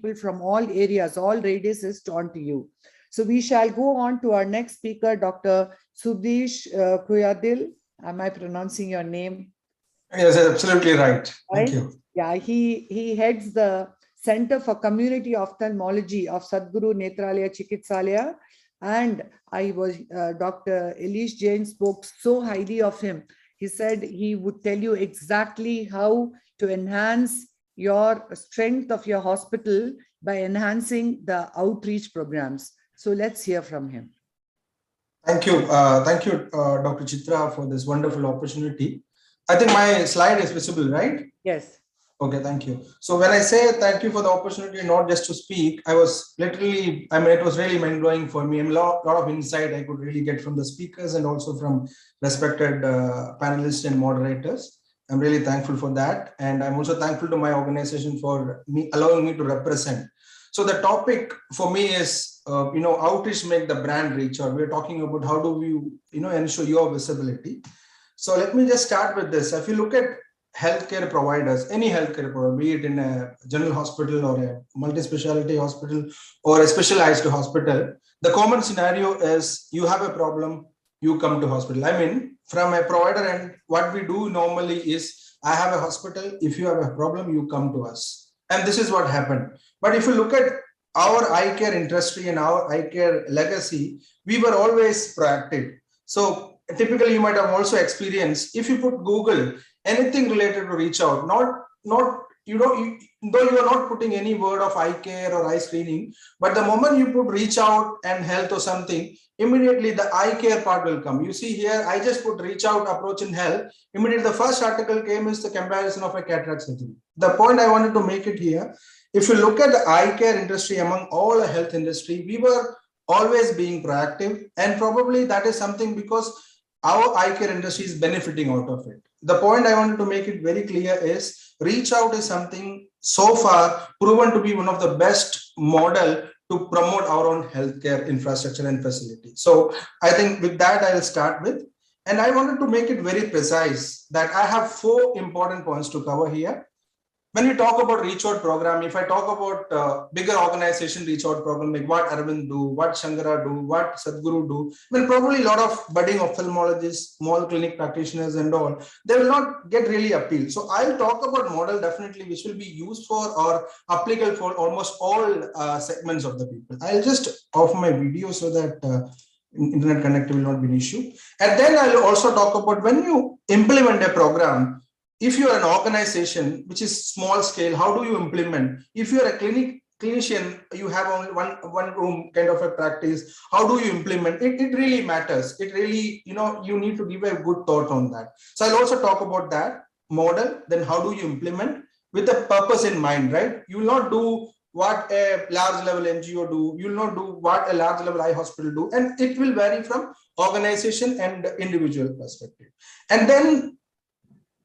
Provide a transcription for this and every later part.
people from all areas, all radiuses turn to you. So we shall go on to our next speaker, Dr. Subeesh Kuyyadiyil. Am I pronouncing your name? Yes, absolutely right. Thank you. Yeah, he heads the Center for Community Ophthalmology of Sadhguru Netralaya Chikitsalaya. And Dr. Elish Jain spoke so highly of him. He said he would tell you exactly how to enhance your strength of your hospital by enhancing the outreach programs. So let's hear from him. Thank you, Dr. Chitra, for this wonderful opportunity. I think my slide is visible, right? Yes. Okay, thank you. So when I say thank you for the opportunity, not just to speak, I was literally, it was really mind-blowing for me, and a lot of insight I could really get from the speakers and also from respected panelists and moderators. I'm really thankful for that. And I'm also thankful to my organization for allowing me to represent. So the topic for me is, outreach make the brand reach, or we're talking about how do we, ensure your visibility. So let me just start with this. If you look at healthcare providers, any healthcare provider, be it in a general hospital or a multi-specialty hospital or a specialized hospital, the common scenario is you have a problem, you come to hospital. I mean, from a provider, and what we do normally is, I have a hospital, if you have a problem, you come to us. And this is what happened. But if you look at our eye care industry and our eye care legacy, we were always proactive. So typically you might have also experienced, if you put Google, anything related to reach out, though you are not putting any word of eye care or eye screening, but the moment you put reach out and health or something, immediately the eye care part will come. You see here, I just put reach out, approach in health. Immediately the first article came is the comparison of a cataract surgery. The point I wanted to make it here, if you look at the eye care industry among all the health industry, we were always being proactive, and probably that is something because our eye care industry is benefiting out of it. The point I wanted to make it very clear is reach out is something so far proven to be one of the best model to promote our own healthcare infrastructure and facility. So I think with that I'll start with, and I wanted to make it very precise that I have 4 important points to cover here. When we talk about reach out program, if I talk about bigger organization reach out program, like what Arvind do, what Shankara do, what Sadhguru do, probably a lot of budding ophthalmologists, small clinic practitioners and all, they will not get really appeal. So I'll talk about model definitely which will be used for or applicable for almost all segments of the people. I'll just off my video so that internet connectivity will not be an issue. And then I'll also talk about when you implement a program, if you're an organization which is small scale, how do you implement? If you're a clinician, you have only one room kind of a practice, how do you implement? It really matters. It really, you need to give a good thought on that. So I'll also talk about that model, then how do you implement with a purpose in mind, right? You will not do what a large level NGO do, you will not do what a large level eye hospital do, and it will vary from organization and individual perspective. And then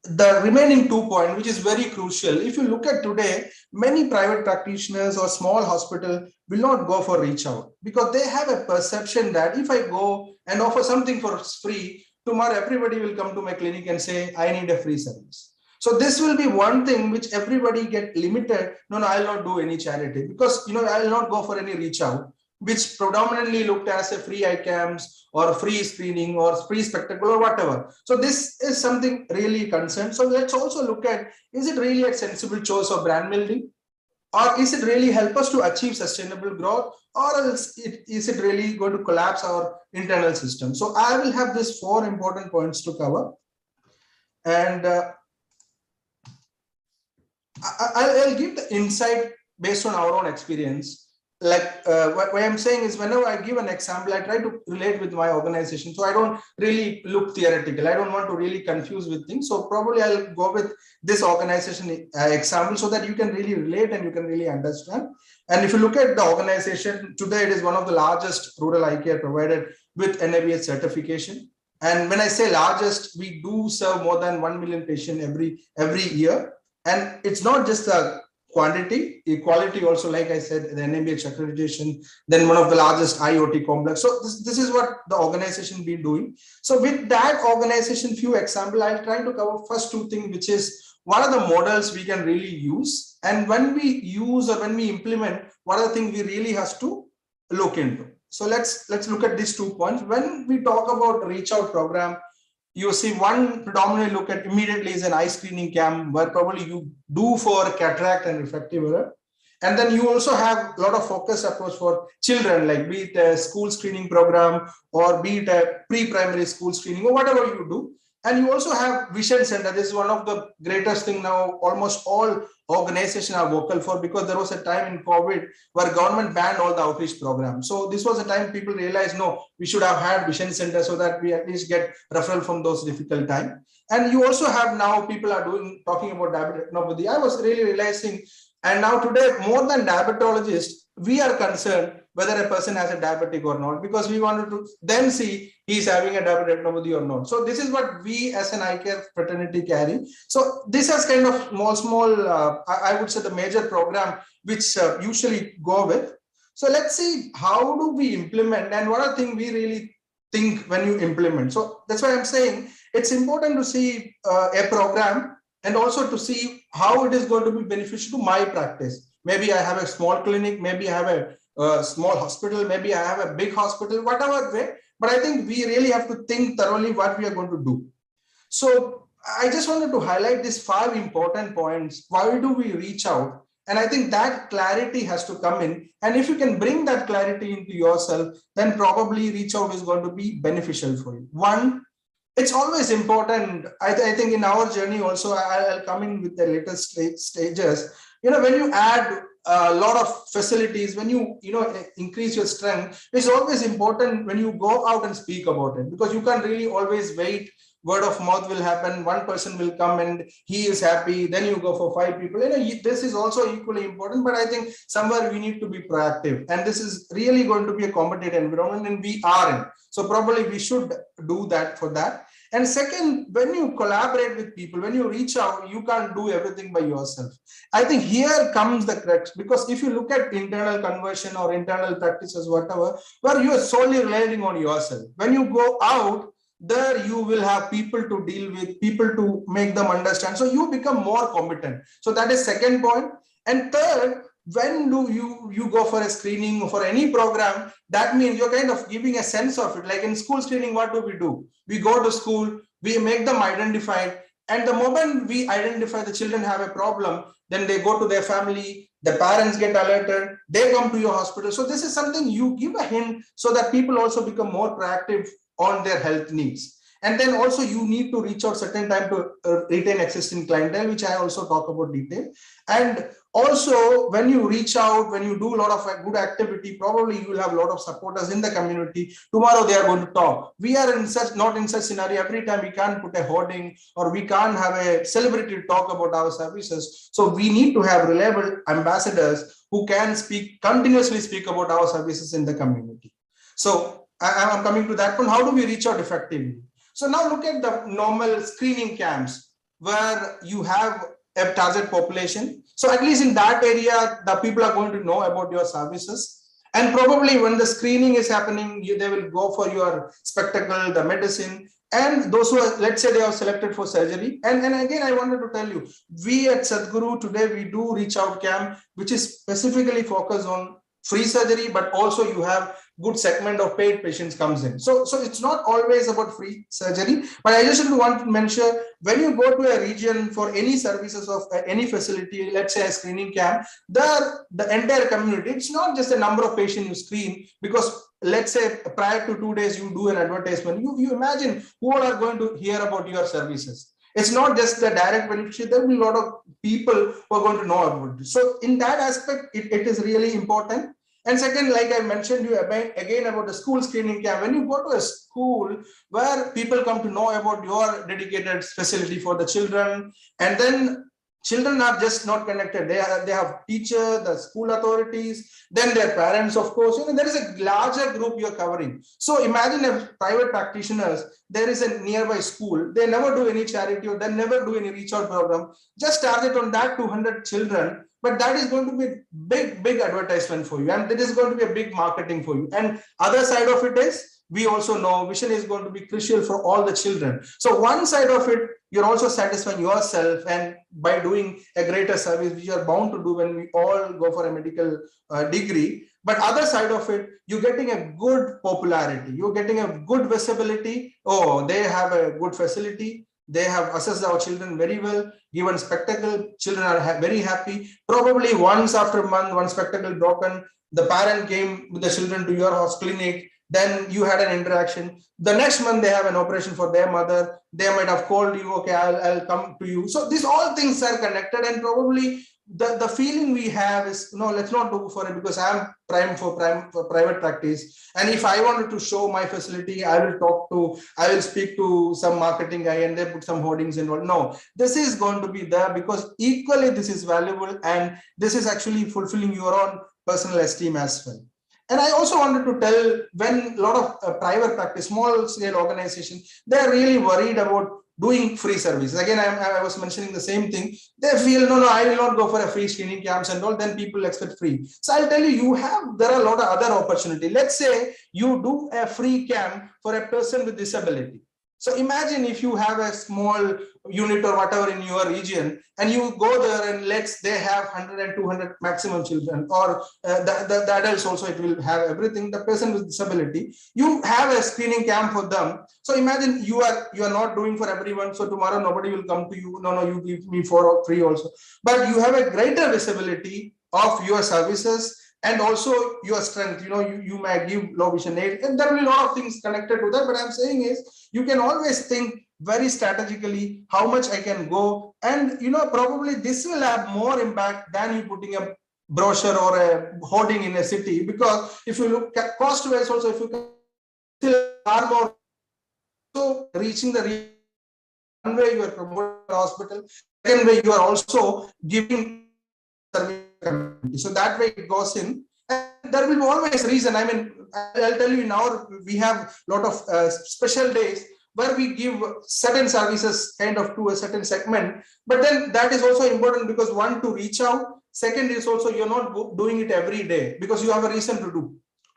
the remaining 2 points, which is very crucial. If you look at today, many private practitioners or small hospital will not go for reach out because they have a perception that if I go and offer something for free, tomorrow everybody will come to my clinic and say, I need a free service. So this will be one thing which everybody get limited. No, I'll not do any charity because, I'll not go for any reach out, which predominantly looked as a free eye cams or free screening or free spectacle or whatever. So this is something really concerned. So let's also look at, is it really a sensible choice of brand building? Or is it really help us to achieve sustainable growth? Or else is it really going to collapse our internal system? So I will have these 4 important points to cover. And I'll give the insight based on our own experience. Like what I'm saying is whenever I give an example, I try to relate with my organization. So I don't really look theoretical. I don't want to really confuse with things. So probably I'll go with this organization example so that you can really relate and you can really understand. And if you look at the organization, today it is one of the largest rural eye care provided with NABH certification. And when I say largest, we do serve more than 1 million patients every year. And it's not just the quantity, equality also, like I said, the NABH accreditation, then one of the largest IoT complex. So this is what the organization been doing. So with that organization, few example, I'll try to cover first 2 things, which is what are the models we can really use, and when we use or when we implement, what are the things we really has to look into. So let's look at these 2 points. When we talk about reach out program, you see one predominantly look at immediately is an eye screening camp where probably you do for cataract and refractive error. And then you also have a lot of focus approach for children, like be it a school screening program or be it a pre-primary school screening or whatever you do. And you also have vision center. This is one of the greatest thing now almost all organizations are vocal for, because there was a time in COVID where government banned all the outreach programs. So this was a time people realized, no, we should have had vision center so that we at least get referral from those difficult times. And you also have now people are talking about diabetic retinopathy. I was really realizing, and now today, more than diabetologists, we are concerned whether a person has a diabetic or not, because we wanted to then see he's having a diabetic retinopathy or not. So this is what we as an eye care fraternity carry. So this has kind of small, I would say the major program which usually go with. So let's see how do we implement and what are things we really think when you implement. So that's why I'm saying it's important to see a program and also to see how it is going to be beneficial to my practice. Maybe I have a small clinic, maybe I have a small hospital, maybe I have a big hospital, whatever way. But I think we really have to think thoroughly what we are going to do. So I just wanted to highlight these 5 important points. Why do we reach out? And I think that clarity has to come in. And if you can bring that clarity into yourself, then probably reach out is going to be beneficial for you. One, it's always important. I think in our journey also, I'll come in with the latest stages. When you add a lot of facilities, when you increase your strength, it's always important when you go out and speak about it, because you can't really always wait. Word of mouth will happen. One person will come and he is happy. Then you go for 5 people. This is also equally important, but I think somewhere we need to be proactive. And this is really going to be a competitive environment, and we are in. So probably we should do that for that. And second, when you collaborate with people, when you reach out, you can't do everything by yourself. I think here comes the crux, because if you look at internal conversion or internal practices, whatever, where you are solely relying on yourself. When you go out, there you will have people to deal with, people to make them understand. So you become more competent. So that is second point. And third, when do you go for a screening for any program, that means you're kind of giving a sense of it. Like in school screening, what do? We go to school, we make them identified. And the moment we identify the children have a problem, then they go to their family, the parents get alerted, they come to your hospital. So this is something you give a hint so that people also become more proactive on their health needs. And then also you need to reach out certain time to retain existing clientele, which I also talk about detail. And also when you reach out, when you do a lot of good activity, probably you will have a lot of supporters in the community. Tomorrow they are going to talk. We are not in such scenario. Every time we can't put a hoarding or we can't have a celebrity talk about our services. So we need to have reliable ambassadors who can continuously speak about our services in the community. So I'm coming to that point. How do we reach out effectively? So now look at the normal screening camps where you have a target population. So at least in that area, the people are going to know about your services. And probably when the screening is happening, they will go for your spectacle, the medicine. And those who are, let's say they are selected for surgery. And again, I wanted to tell you, we at Sadhguru today, we do reach out camp, which is specifically focused on free surgery, but also you have good segment of paid patients comes in. So it's not always about free surgery, but I just want to mention, when you go to a region for any services of any facility, let's say a screening camp, the entire community, it's not just the number of patients you screen, because let's say prior to 2 days, you do an advertisement, you imagine who are going to hear about your services. It's not just the direct beneficiary, there will be a lot of people who are going to know about it. So in that aspect, it is really important. And second, like I mentioned you again about the school screening camp, when you go to a school where people come to know about your dedicated facility for the children, and then children are just not connected. They have teacher, the school authorities, then their parents, of course. There is a larger group you're covering. So imagine if private practitioners, there is a nearby school, they never do any charity or they never do any reach out program. Just target on that 200 children. But that is going to be big advertisement for you, and that is going to be a big marketing for you. And other side of it is, we also know vision is going to be crucial for all the children. So one side of it, you're also satisfying yourself, and by doing a greater service, which you are bound to do when we all go for a medical degree. But other side of it, you're getting a good popularity, you're getting a good visibility. Oh, they have a good facility, they have assessed our children very well, given spectacle, children are very happy. Probably once after a month, one spectacle broken, the parent came with the children to your house clinic, then you had an interaction. The next month they have an operation for their mother, they might have called you, okay, I'll come to you. So these all things are connected, and probably the feeling we have is, no, let's not do for it, because I'm prime for private practice, and if I wanted to show my facility, I will speak to some marketing guy and they put some hoardings and all. No, this is going to be there because equally this is valuable, and this is actually fulfilling your own personal esteem as well. And I also wanted to tell, when a lot of private practice, small scale organization, they're really worried about doing free services. Again, I was mentioning the same thing. They feel, no, I will not go for a free screening camps and all, then people expect free. So I'll tell you, there are a lot of other opportunity. Let's say you do a free camp for a person with disability. So imagine if you have a small unit or whatever in your region, and you go there and they have 100 and 200 maximum children, or the adults also, it will have everything, the person with disability, you have a screening camp for them. So imagine you are not doing for everyone, so tomorrow nobody will come to you, no, you give me for free also, but you have a greater visibility of your services and also your strength. You may give low vision aid, and there will be a lot of things connected to that, but I'm saying is, you can always think very strategically how much I can go, and probably this will have more impact than you putting a brochure or a hoarding in a city. Because if you look at cost wise also, if you can still far more, so reaching the one way you are promoting the hospital, second way you are also giving service. So that way it goes in, and there will be always reason. I mean, I'll tell you, now we have a lot of special days where we give certain services kind of to a certain segment, but then that is also important, because one, to reach out, second is also you're not doing it every day because you have a reason to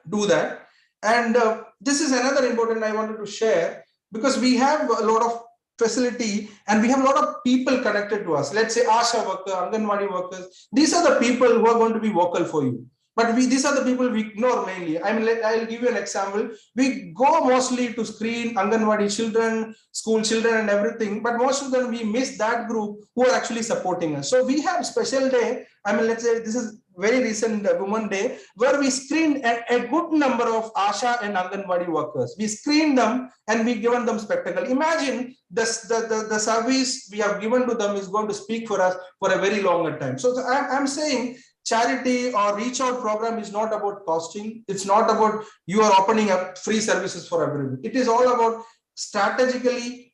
do that. And this is another important I wanted to share, because we have a lot of facility and we have a lot of people connected to us. Let's say ASHA worker, Anganwadi workers, these are the people who are going to be vocal for you. But these are the people we ignore mainly. I mean, I'll give you an example. We go mostly to screen Anganwadi children, school children and everything, but most of them we miss that group who are actually supporting us. So we have special day. I mean, let's say this is very recent Women Day, where we screened a good number of ASHA and Anganwadi workers. We screened them and we given them spectacle. Imagine the service we have given to them is going to speak for us for a very longer time. So I'm saying, charity or reach out program is not about costing. It's not about you are opening up free services for everyone. It is all about strategically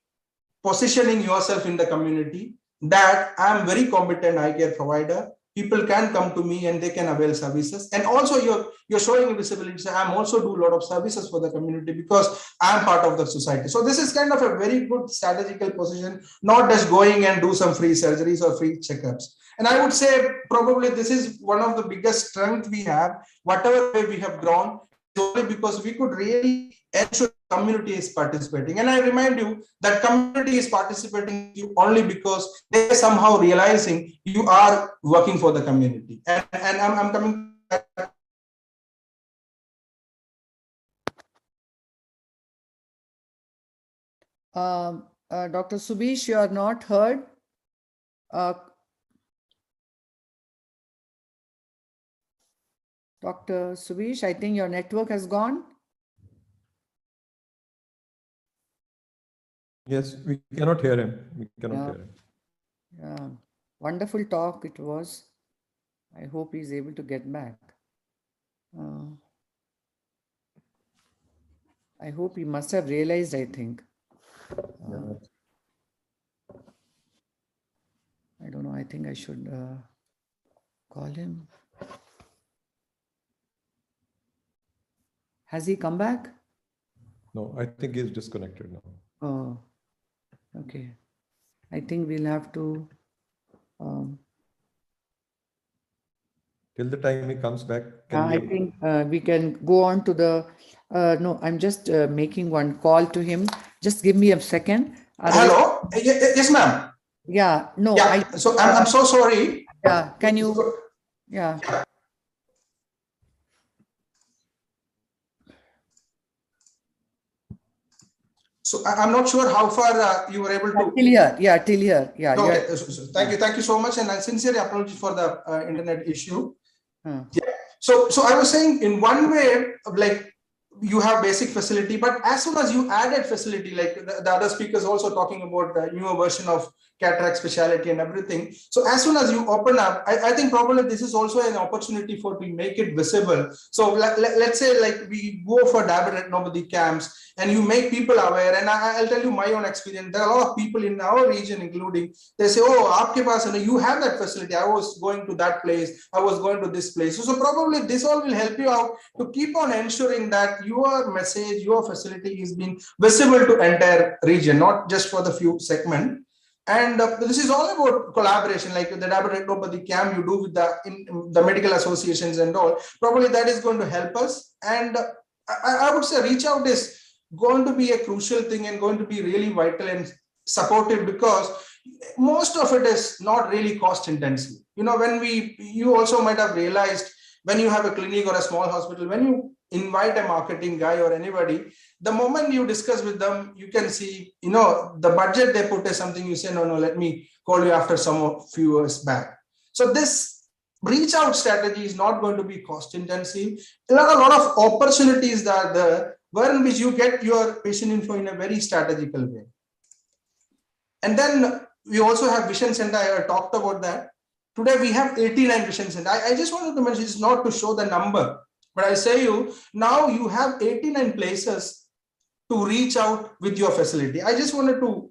positioning yourself in the community that I'm very competent eye care provider. People can come to me and they can avail services. And also you're showing visibility. So I'm also do a lot of services for the community because I'm part of the society. So this is kind of a very good strategical position, not just going and do some free surgeries or free checkups. And I would say probably this is one of the biggest strengths we have. Whatever way we have grown, only because we could really ensure the community is participating. And I remind you that community is participating you only because they are somehow realizing you are working for the community. And I'm coming back. Dr. Subeesh, you are not heard. Dr. Subeesh, I think your network has gone. Yes, we cannot hear him. We cannot hear him. Yeah, wonderful talk it was. I hope he's able to get back. I hope he must have realized, I think. I don't know, I think I should call him. Has he come back? No, I think he's disconnected now. Oh, okay. I think we'll have to... Till the time he comes back, I think we can go on to the... no, I'm just making one call to him. Just give me a second. Hello. Yes, ma'am. Yeah, no, Yeah. So I'm so sorry. yeah, can you, yeah. So I'm not sure how far you were able to. Till here, yeah, till here, yeah. Okay. So thank you so much, and I sincerely apologize for the internet issue. Yeah. So I was saying, in one way, like, you have basic facility, but as soon as you added facility, like the other speakers also talking about the newer version of cataract specialty and everything. So as soon as you open up, I think probably this is also an opportunity for to make it visible. So let's say, like, we go for diabetic retinopathy camps and you make people aware. And I'll tell you my own experience. There are a lot of people in our region, including, they say, oh, aapke paas, you have that facility. I was going to that place. I was going to this place. So probably this all will help you out to keep on ensuring that your message, your facility is being visible to entire region, not just for the few segment. And this is all about collaboration, like the diabetic retinopathy camp you do with the medical associations and all. Probably that is going to help us. And I would say reach out is going to be a crucial thing and going to be really vital and supportive, because most of it is not really cost intensive. When you also might have realized, when you have a clinic or a small hospital, when you invite a marketing guy or anybody, the moment you discuss with them, you can see, the budget they put is something, you say, no, let me call you after some few years back. So this reach out strategy is not going to be cost intensive. There are a lot of opportunities that are there, wherein which you get your patient info in a very strategical way. And then we also have vision center. I talked about that. Today we have 89 vision centers. I just wanted to mention, it's not to show the number, but I say you, now you have 89 places to reach out with your facility. I just wanted to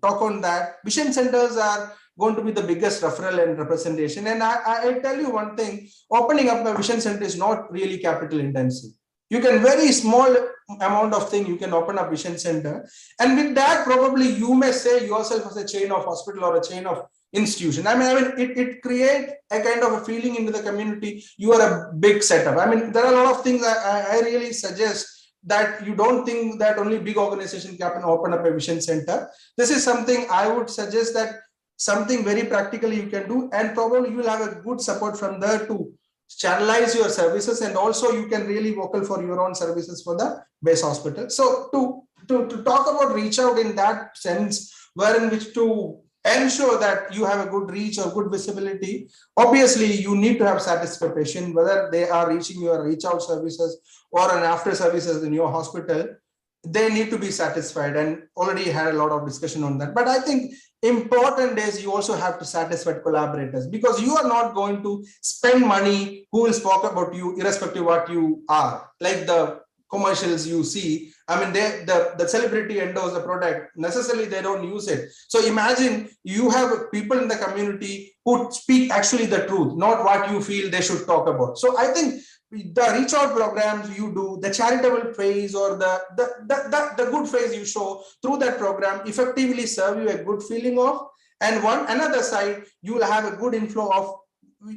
talk on that. Vision centers are going to be the biggest referral and representation. And I tell you one thing, opening up a vision center is not really capital intensive. You can, very small amount of thing, you can open up vision center. And with that, probably you may say yourself as a chain of hospital or a chain of institution. I mean, it creates a kind of a feeling into the community. You are a big setup. I mean, there are a lot of things I really suggest, that you don't think that only big organization can open up a vision center. This is something I would suggest, that something very practically you can do, and probably you will have a good support from there to channelize your services, and also you can really vocal for your own services for the base hospital. So to talk about reach out in that sense, wherein which to ensure that you have a good reach or good visibility, obviously you need to have satisfied patient, whether they are reaching your reach out services or an after services in your hospital, they need to be satisfied, and already had a lot of discussion on that. But I think important is you also have to satisfy collaborators, because you are not going to spend money who will talk about you irrespective of what you are. Like the commercials you see, I mean, the celebrity endorse the product, necessarily they don't use it. So imagine you have people in the community who speak actually the truth, not what you feel they should talk about. So I think the reach out programs you do, the charitable phase, or the good phase you show through that program effectively serve you a good feeling of. And another side, you will have a good inflow of,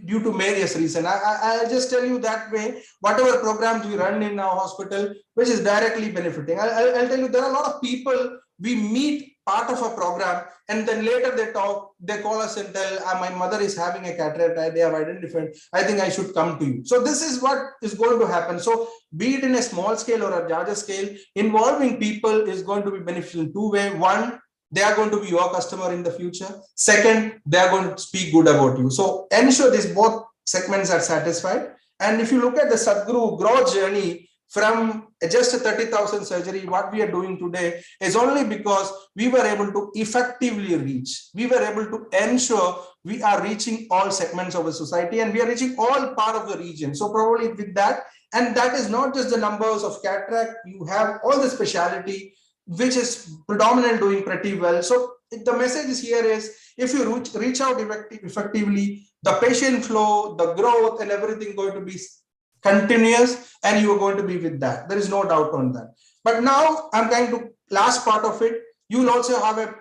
due to various reasons. I'll just tell you that way, whatever programs we run in our hospital, which is directly benefiting. I'll tell you, there are a lot of people we meet part of a program, and then later they call us and tell, my mother is having a cataract, they have identified, I think I should come to you. So this is what is going to happen. So be it in a small scale or a larger scale, involving people is going to be beneficial in two ways. One, they are going to be your customer in the future. Second, they are going to speak good about you. So ensure these both segments are satisfied. And if you look at the Sadhguru growth journey, from just a 30,000 surgery, what we are doing today is only because we were able to effectively reach. We were able to ensure we are reaching all segments of the society, and we are reaching all part of the region. So probably with that, and that is not just the numbers of cataract, you have all the specialty, which is predominant doing pretty well. So the message is here is, if you reach out effectively, the patient flow, the growth and everything going to be continuous, and you are going to be with that. There is no doubt on that. But now I'm trying to last part of it. You will also have a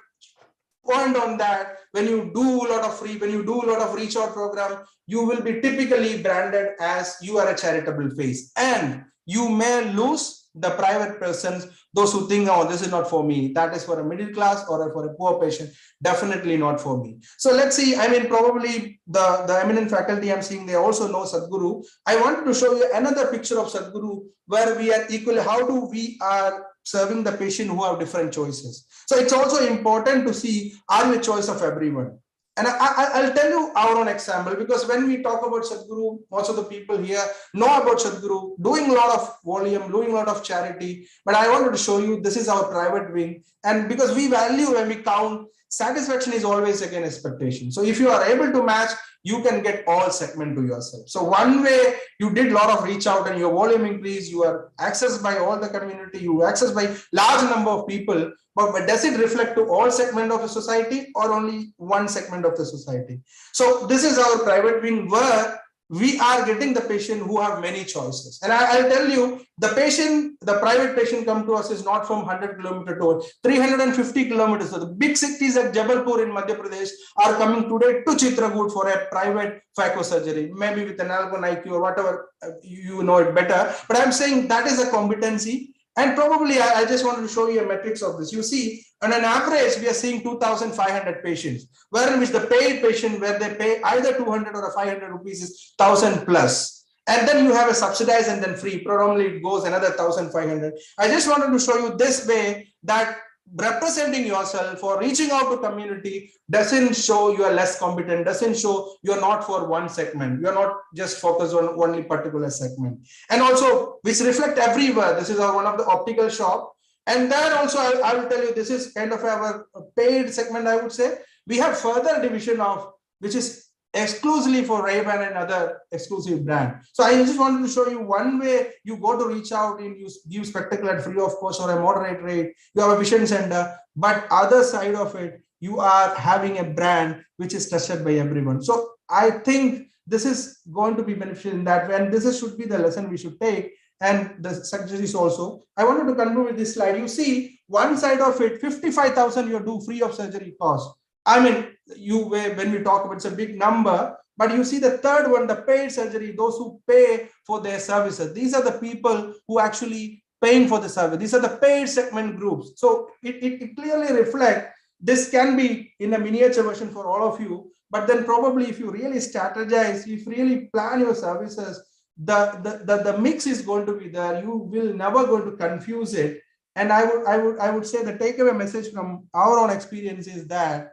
point on that. When you do a lot of when you do a lot of reach out program, you will be typically branded as you are a charitable face, and you may lose the private persons, those who think, oh, this is not for me, that is for a middle class or for a poor patient, definitely not for me. So let's see, I mean, probably the eminent faculty I'm seeing, they also know Sadhguru. I wanted to show you another picture of Sadhguru where we are equally, how do we are serving the patient who have different choices. So it's also important to see, are we a choice of everyone? And I'll tell you our own example, because when we talk about Sadhguru, most of the people here know about Sadhguru, doing a lot of volume, doing a lot of charity. But I wanted to show you, this is our private wing. And because we value, when we count, satisfaction is always again expectation. So if you are able to match, you can get all segment to yourself. So one way you did a lot of reach out and your volume increase, you are accessed by all the community, you accessed by large number of people. But does it reflect to all segment of the society or only one segment of the society? So this is our private wing where we are getting the patient who have many choices. And I'll tell you, the patient, the private patient come to us is not from 100 kilometers to 350 kilometers. So the big cities like Jabalpur in Madhya Pradesh are coming today to Chitrakoot for a private phaco surgery, maybe with an Algon IQ or whatever, you know it better. But I'm saying that is a competency. And probably I just wanted to show you a metrics of this. You see, on an average, we are seeing 2,500 patients, wherein which the paid patient, where they pay either 200 or 500 rupees is 1,000 plus. And then you have a subsidized and then free, probably it goes another 1,500. I just wanted to show you this way that representing yourself or reaching out to community doesn't show you are less competent, doesn't show you're not for one segment. You're not just focused on only particular segment. And also, which reflect everywhere. This is one of the optical shop. And then also, I will tell you, this is kind of our paid segment, I would say. We have further division of, which is exclusively for Ray-Ban and other exclusive brand. So I just wanted to show you one way you go to reach out and you give spectacle at free of cost or a moderate rate. You have a vision center, but other side of it, you are having a brand which is trusted by everyone. So I think this is going to be beneficial in that way, and this should be the lesson we should take. And the surgeries also. I wanted to conclude with this slide. You see one side of it, 55,000 you do free of surgery cost. I mean, when we talk about it's a big number, but you see the third one, the paid surgery, those who pay for their services. These are the people who actually paying for the service. These are the paid segment groups. So it clearly reflects, this can be in a miniature version for all of you, but then probably if you really strategize, if you really plan your services, the mix is going to be there. You will never going to confuse it. And I would say the takeaway message from our own experience is that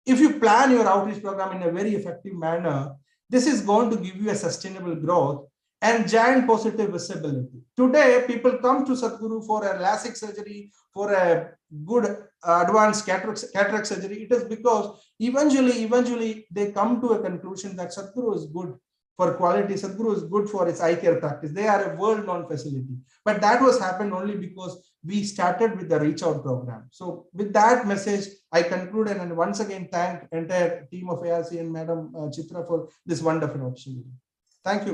if you plan your outreach program in a very effective manner, this is going to give you a sustainable growth and giant positive visibility. Today, people come to Sadhguru for a LASIK surgery, for a good advanced cataract surgery. It is because eventually they come to a conclusion that Sadhguru is good for quality. Sadhguru is good for its eye care practice. They are a world-known facility. But that was happened only because we started with the reach out program. So with that message, I conclude and once again thank entire team of ARC and Madam Chitra for this wonderful opportunity. Thank you.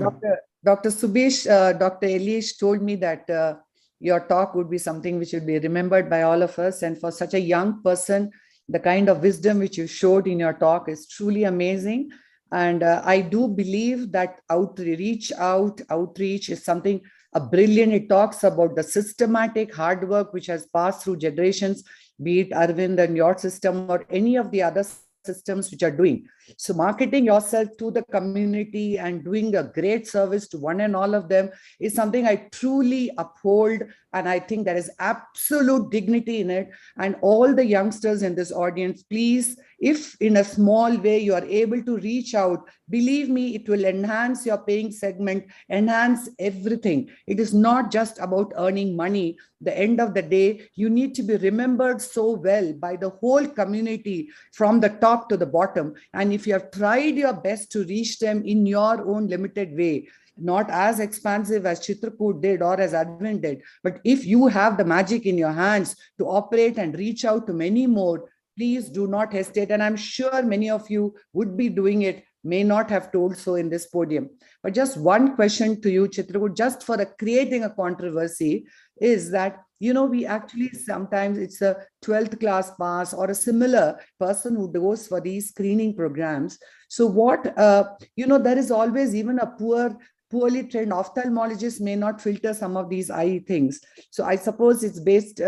Dr. Subeesh, Dr. Elish told me that your talk would be something which will be remembered by all of us. And for such a young person, the kind of wisdom which you showed in your talk is truly amazing. And I do believe that outreach is something brilliant. It talks about the systematic hard work which has passed through generations, be it Arvind and your system or any of the other systems which are doing. So marketing yourself to the community and doing a great service to one and all of them is something I truly uphold. And I think there is absolute dignity in it. And all the youngsters in this audience, please, if in a small way you are able to reach out, believe me, it will enhance your paying segment, enhance everything. It is not just about earning money. The end of the day, you need to be remembered so well by the whole community from the top to the bottom. And if you have tried your best to reach them in your own limited way, not as expansive as Chitrakoot did or as Arvind did, but if you have the magic in your hands to operate and reach out to many more, please do not hesitate. And I'm sure many of you would be doing it, may not have told so in this podium. But just one question to you, Chitrakoot, just for creating a controversy, is that, we actually sometimes it's a 12th class pass or a similar person who goes for these screening programs. So what, there is always even a poor poorly trained ophthalmologists may not filter some of these eye things. So I suppose it's based,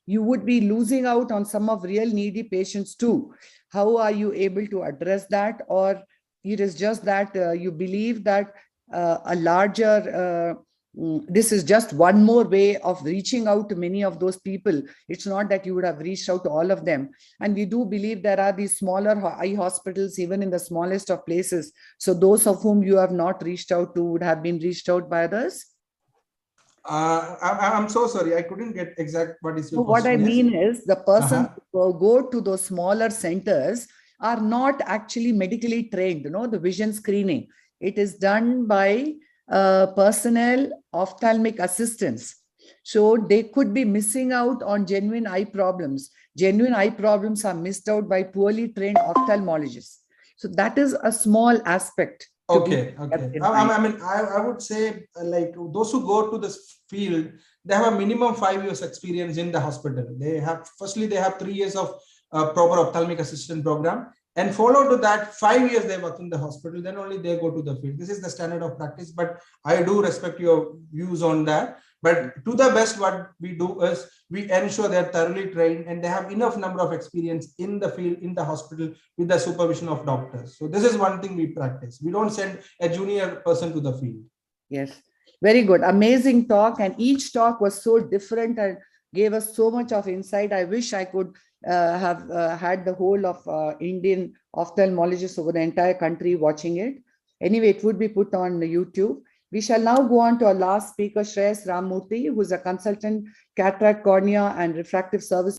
you would be losing out on some of real needy patients too. How are you able to address that? Or it is just that you believe that a larger, this is just one more way of reaching out to many of those people. It's not that you would have reached out to all of them. And we do believe there are these smaller eye hospitals, even in the smallest of places. So those of whom you have not reached out to would have been reached out by others? I'm so sorry. I couldn't get exact what is your So what I question. Yes? mean is the person who go to those smaller centers are not actually medically trained, the vision screening. It is done by personnel, ophthalmic assistants. So they could be missing out on genuine eye problems. Genuine eye problems are missed out by poorly trained ophthalmologists. So that is a small aspect. Okay. I mean, I would say like those who go to this field, they have a minimum 5 years experience in the hospital. They have 3 years of proper ophthalmic assistant program, and follow to that 5 years they work in the hospital. Then only they go to the field. This is the standard of practice. But I do respect your views on that. But to the best, what we do is we ensure they're thoroughly trained and they have enough number of experience in the field, in the hospital, with the supervision of doctors. So this is one thing we practice. We don't send a junior person to the field. Yes, very good. Amazing talk. And each talk was so different and gave us so much of insight. I wish I could have had the whole of Indian ophthalmologists over the entire country watching it. Anyway, it would be put on YouTube. We shall now go on to our last speaker, Shreyas Ramamurthy, who is a consultant cataract, cornea, and refractive service